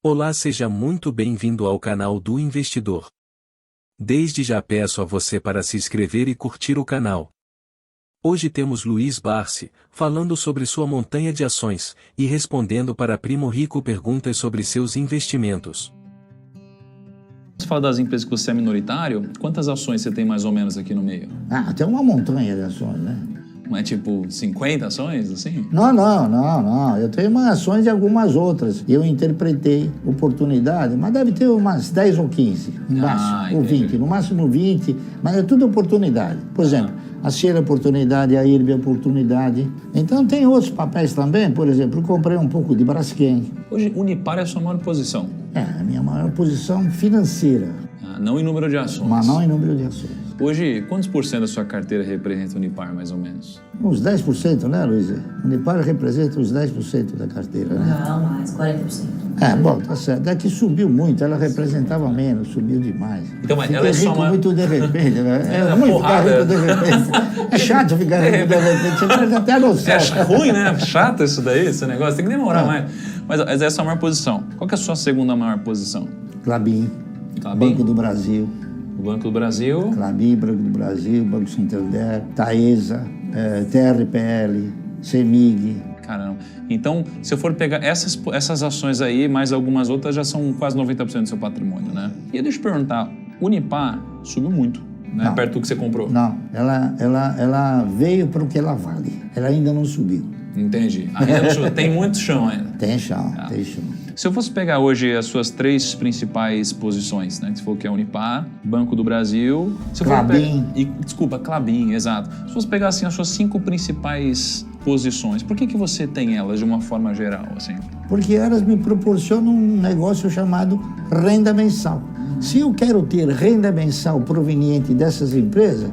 Olá, seja muito bem-vindo ao canal do investidor. Desde já peço a você para se inscrever e curtir o canal. Hoje temos Luiz Barsi, falando sobre sua montanha de ações, e respondendo para Primo Rico perguntas sobre seus investimentos. Você fala das empresas que você é minoritário, quantas ações você tem mais ou menos aqui no meio? Tem uma montanha de ações, né? Não é tipo 50 ações, assim? Não. Eu tenho umas ações de algumas outras. Eu interpretei oportunidade, mas deve ter umas 10 ou 15, no máximo, ou 20, no máximo 20, mas é tudo oportunidade. Por exemplo, a Sheila é oportunidade, a IRB é oportunidade. Então tem outros papéis também, por exemplo, eu comprei um pouco de Braskem. Hoje, Unipar é a sua maior posição? A minha maior posição financeira. Não em número de ações? Mas não em número de ações. Hoje, quantos por cento da sua carteira representa Unipar, mais ou menos? Uns 10%, né, Luiz? Unipar representa uns 10% da carteira, né? Não, mais, 40%. Bom, tá certo. É que subiu muito, ela representava menos, subiu demais. Então, mas Fiquei ela é só rico uma... muito de repente, né? É ruim ficar rico de repente. É chato ficar rico de repente, você perde até a noção. É ruim, né? Chato isso daí, esse negócio. Tem que demorar mais. Mas essa é a sua maior posição. Qual que é a sua segunda maior posição? Klabin, Banco do Brasil. O Banco do Brasil. Klabin, Banco do Brasil, Banco Santander, Taesa, TRPL, CEMIG. Caramba. Então, se eu for pegar essas ações aí, mais algumas outras, já são quase 90% do seu patrimônio, né? E deixa eu te perguntar, Unipar subiu muito, né? Não. Perto do que você comprou. Não, ela veio para o que ela vale. Ela ainda não subiu. Entendi. Ainda não subiu. Tem muito chão ainda. Tem chão, tem chão. Se eu fosse pegar hoje as suas três principais posições, né? Que você falou que é Unipar, Banco do Brasil... Klabin. Desculpa, Klabin, exato. Se fosse pegar assim, as suas 5 principais posições, por que você tem elas de uma forma geral, assim? Porque elas me proporcionam um negócio chamado renda mensal. Se eu quero ter renda mensal proveniente dessas empresas,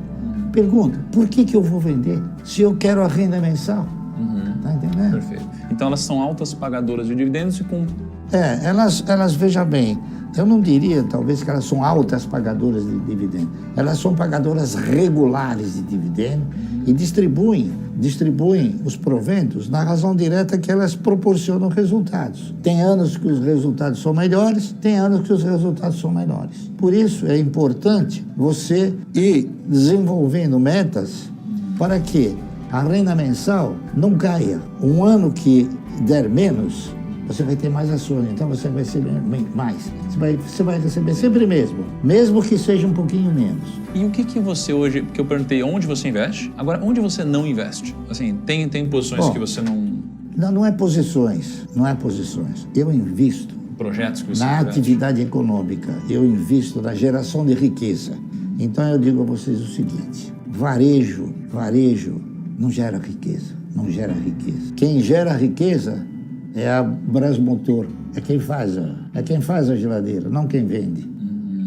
pergunta, por que eu vou vender se eu quero a renda mensal? Tá entendendo? Perfeito. Então elas são altas pagadoras de dividendos e com... Elas, veja bem, eu não diria talvez que elas são altas pagadoras de dividendos. Elas são pagadoras regulares de dividendos e distribuem os proventos na razão direta que elas proporcionam resultados. Tem anos que os resultados são melhores, tem anos que os resultados são menores. Por isso é importante você ir desenvolvendo metas para que a renda mensal não caia. Um ano que der menos, você vai ter mais ações, então você vai receber mais. Você vai receber sempre mesmo que seja um pouquinho menos. E o que você hoje, porque eu perguntei onde você investe, agora onde você não investe? Assim, tem posições que você não... Não é posições. Eu invisto projetos que você na investe. Atividade econômica, eu invisto na geração de riqueza. Então eu digo a vocês o seguinte, varejo não gera riqueza. Quem gera riqueza é a Brasmotor, é quem faz a geladeira, não quem vende.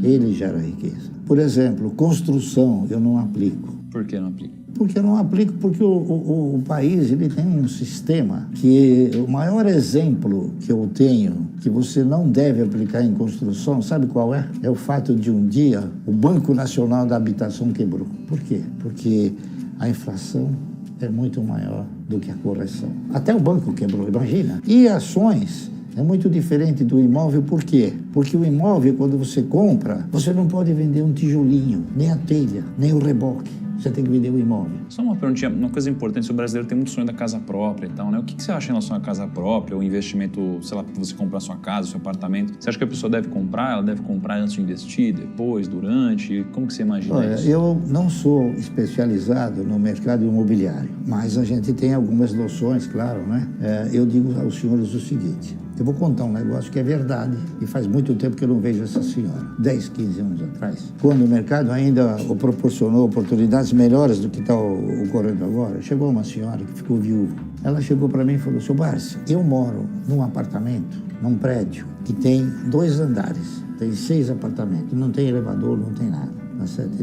Ele gera riqueza. Por exemplo, construção eu não aplico. Por que não aplica? Porque eu não aplico porque o país ele tem um sistema que o maior exemplo que eu tenho que você não deve aplicar em construção, sabe qual é? É o fato de um dia o Banco Nacional da Habitação quebrou. Por quê? Porque a inflação é muito maior do que a correção. Até o banco quebrou, imagina. E ações é muito diferente do imóvel, por quê? Porque o imóvel, quando você compra, você não pode vender um tijolinho, nem a telha, nem o reboque. Você tem que vender o imóvel. Só uma perguntinha, uma coisa importante, o brasileiro tem muito sonho da casa própria e tal, né? O que você acha em relação à casa própria, o investimento, sei lá, para você comprar sua casa, seu apartamento? Você acha que a pessoa deve comprar? Ela deve comprar antes de investir, depois, durante? Como que você imagina isso? Eu não sou especializado no mercado imobiliário, mas a gente tem algumas noções, claro, né? Eu digo aos senhores o seguinte, eu vou contar um negócio que é verdade e faz muito tempo que eu não vejo essa senhora, 10, 15 anos atrás, quando o mercado ainda proporcionou oportunidades melhores do que está ocorrendo agora, chegou uma senhora que ficou viúva. Ela chegou para mim e falou, seu Barsi, eu moro num apartamento, num prédio que tem 2 andares, tem 6 apartamentos, não tem elevador, não tem nada.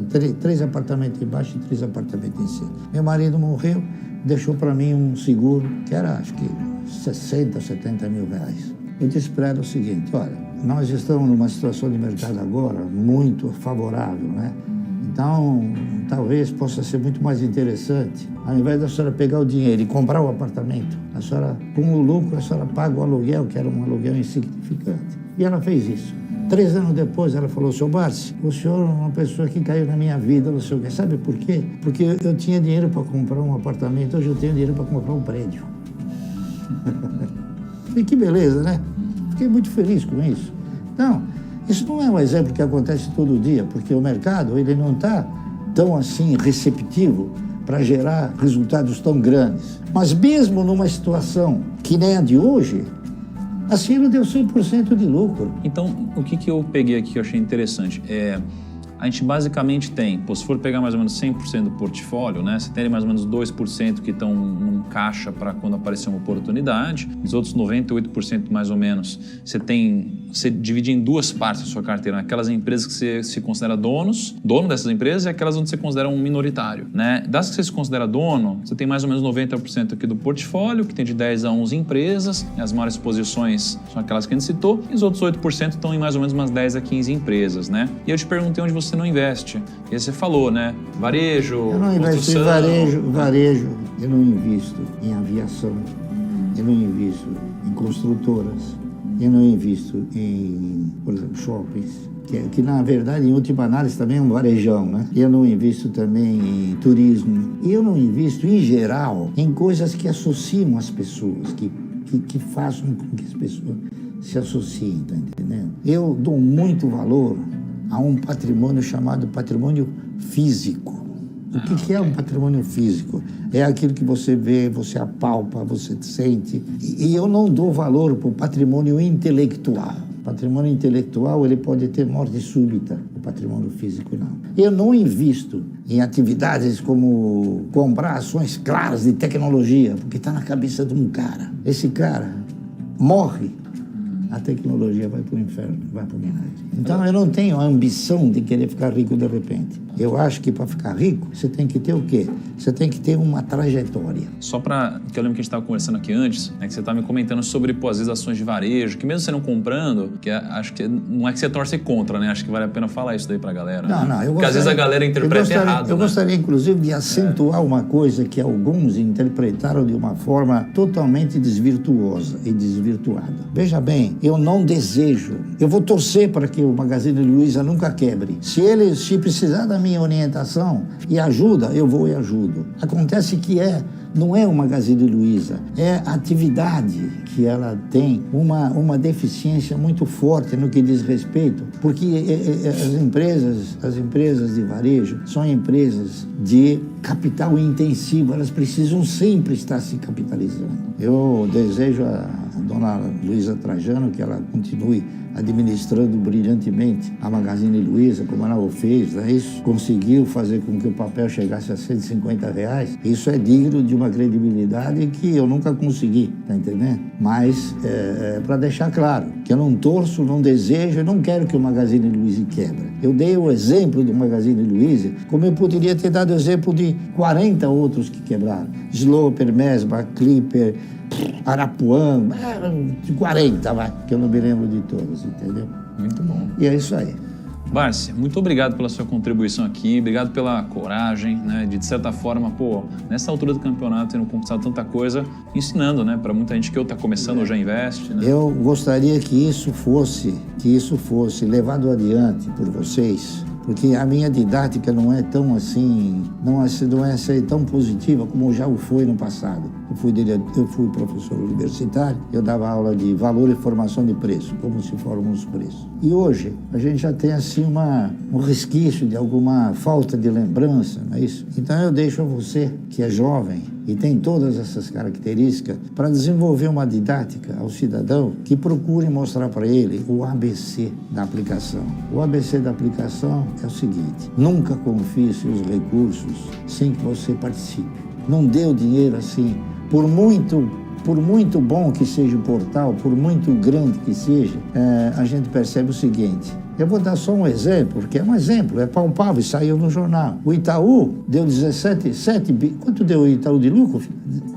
Tem 3 apartamentos embaixo e 3 apartamentos em cima. Meu marido morreu, deixou para mim um seguro que era, acho que 60, 70 mil reais. Eu disse para ela o seguinte, olha, nós estamos numa situação de mercado agora muito favorável, né? Então, talvez possa ser muito mais interessante, ao invés da senhora pegar o dinheiro e comprar o apartamento, a senhora, com o lucro, a senhora paga o aluguel, que era um aluguel insignificante. E ela fez isso. 3 anos depois, ela falou: seu Barsi, o senhor é uma pessoa que caiu na minha vida, não sei o quê. Sabe por quê? Porque eu tinha dinheiro para comprar um apartamento, hoje eu tenho dinheiro para comprar um prédio. E que beleza, né? Fiquei muito feliz com isso. Então, isso não é um exemplo que acontece todo dia, porque o mercado ele não está tão assim receptivo para gerar resultados tão grandes. Mas mesmo numa situação que nem a de hoje, a Cielo deu 100% de lucro. Então, o que eu peguei aqui que eu achei interessante a gente basicamente tem, se for pegar mais ou menos 100% do portfólio, né, você tem mais ou menos 2% que estão num caixa para quando aparecer uma oportunidade, os outros 98% mais ou menos, você divide em 2 partes a sua carteira, aquelas empresas que você se considera dono dessas empresas e aquelas onde você considera um minoritário, né? Das que você se considera dono, você tem mais ou menos 90% aqui do portfólio, que tem de 10 a 11 empresas, as maiores posições são aquelas que a gente citou, e os outros 8% estão em mais ou menos umas 10 a 15 empresas, né? E eu te perguntei onde você não investe. E aí você falou, né? Varejo, eu não investo em varejo, eu não invisto em aviação, eu não invisto em construtoras, eu não invisto em, por exemplo, shoppings, que na verdade, em última análise, também é um varejão, né? Eu não invisto também em turismo. E eu não invisto, em geral, em coisas que associam as pessoas, que façam com que as pessoas se associem, tá entendendo? Eu dou muito valor a um patrimônio chamado patrimônio físico. O que é um patrimônio físico? É aquilo que você vê, você apalpa, você sente. E eu não dou valor para o patrimônio intelectual. O patrimônio intelectual ele pode ter morte súbita, o patrimônio físico não. Eu não invisto em atividades como comprar ações claras de tecnologia, porque está na cabeça de um cara. Esse cara morre, a tecnologia vai para o inferno, vai para o minado. Então, eu não tenho a ambição de querer ficar rico de repente. Eu acho que para ficar rico, você tem que ter o quê? Você tem que ter uma trajetória. Só para... que eu lembro que a gente estava conversando aqui antes, né, que você estava me comentando sobre, às vezes, ações de varejo, que mesmo você não comprando, que acho que não é que você torce contra, né? Acho que vale a pena falar isso daí para a galera. Não, né? eu gostaria, porque às vezes a galera interpreta errado. Eu gostaria, inclusive, de acentuar uma coisa que alguns interpretaram de uma forma totalmente desvirtuosa e desvirtuada. Veja bem, eu não desejo, eu vou torcer para que o Magazine Luiza nunca quebre. Se precisar da minha orientação e ajuda, eu vou e ajudo. Acontece que não é o Magazine Luiza, é a atividade que ela tem uma deficiência muito forte no que diz respeito, porque as empresas de varejo são empresas de capital intensivo, elas precisam sempre estar se capitalizando. Eu desejo a dona Luiza Trajano que ela continue administrando brilhantemente a Magazine Luiza, como ela o fez, né? Isso conseguiu fazer com que o papel chegasse a R$150. Isso é digno de uma credibilidade que eu nunca consegui, tá entendendo? Mas, para deixar claro, que eu não torço, não desejo, eu não quero que o Magazine Luiza quebre. Eu dei o exemplo do Magazine Luiza, como eu poderia ter dado o exemplo de 40 outros que quebraram. Sloper, Mesbah, Clipper, Arapuã, 40, vai, que eu não me lembro de todos, entendeu? Muito bom. E é isso aí. Barsi, muito obrigado pela sua contribuição aqui, obrigado pela coragem, né, de certa forma, nessa altura do campeonato, tendo conquistado tanta coisa, ensinando, né, para muita gente que ou está começando ou já investe, né? Eu gostaria que isso fosse levado adiante por vocês, porque a minha didática não é tão assim, não é tão positiva como já o foi no passado. Eu fui professor universitário, eu dava aula de valor e formação de preço, como se formam os preços. E hoje a gente já tem assim um resquício de alguma falta de lembrança, não é isso? Então eu deixo a você, que é jovem e tem todas essas características, para desenvolver uma didática ao cidadão que procure mostrar para ele o ABC da aplicação. O ABC da aplicação é o seguinte: nunca confie seus recursos sem que você participe. Não dê o dinheiro assim. Por muito bom que seja o portal, por muito grande que seja, a gente percebe o seguinte. Eu vou dar só um exemplo, porque é um exemplo, é palpável e saiu no jornal. O Itaú deu 7 bilhões. Quanto deu o Itaú de lucro?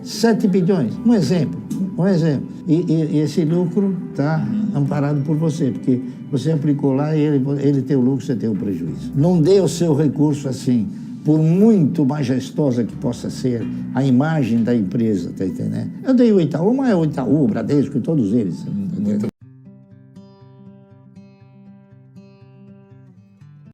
7 bilhões. Um exemplo. Um exemplo. E esse lucro está amparado por você, porque você aplicou lá e ele tem o lucro, você tem o prejuízo. Não dê o seu recurso assim, por muito majestosa que possa ser a imagem da empresa, tá entendendo? Eu dei o Itaú, mas é o Itaú, o Bradesco e todos eles. Tá entendendo?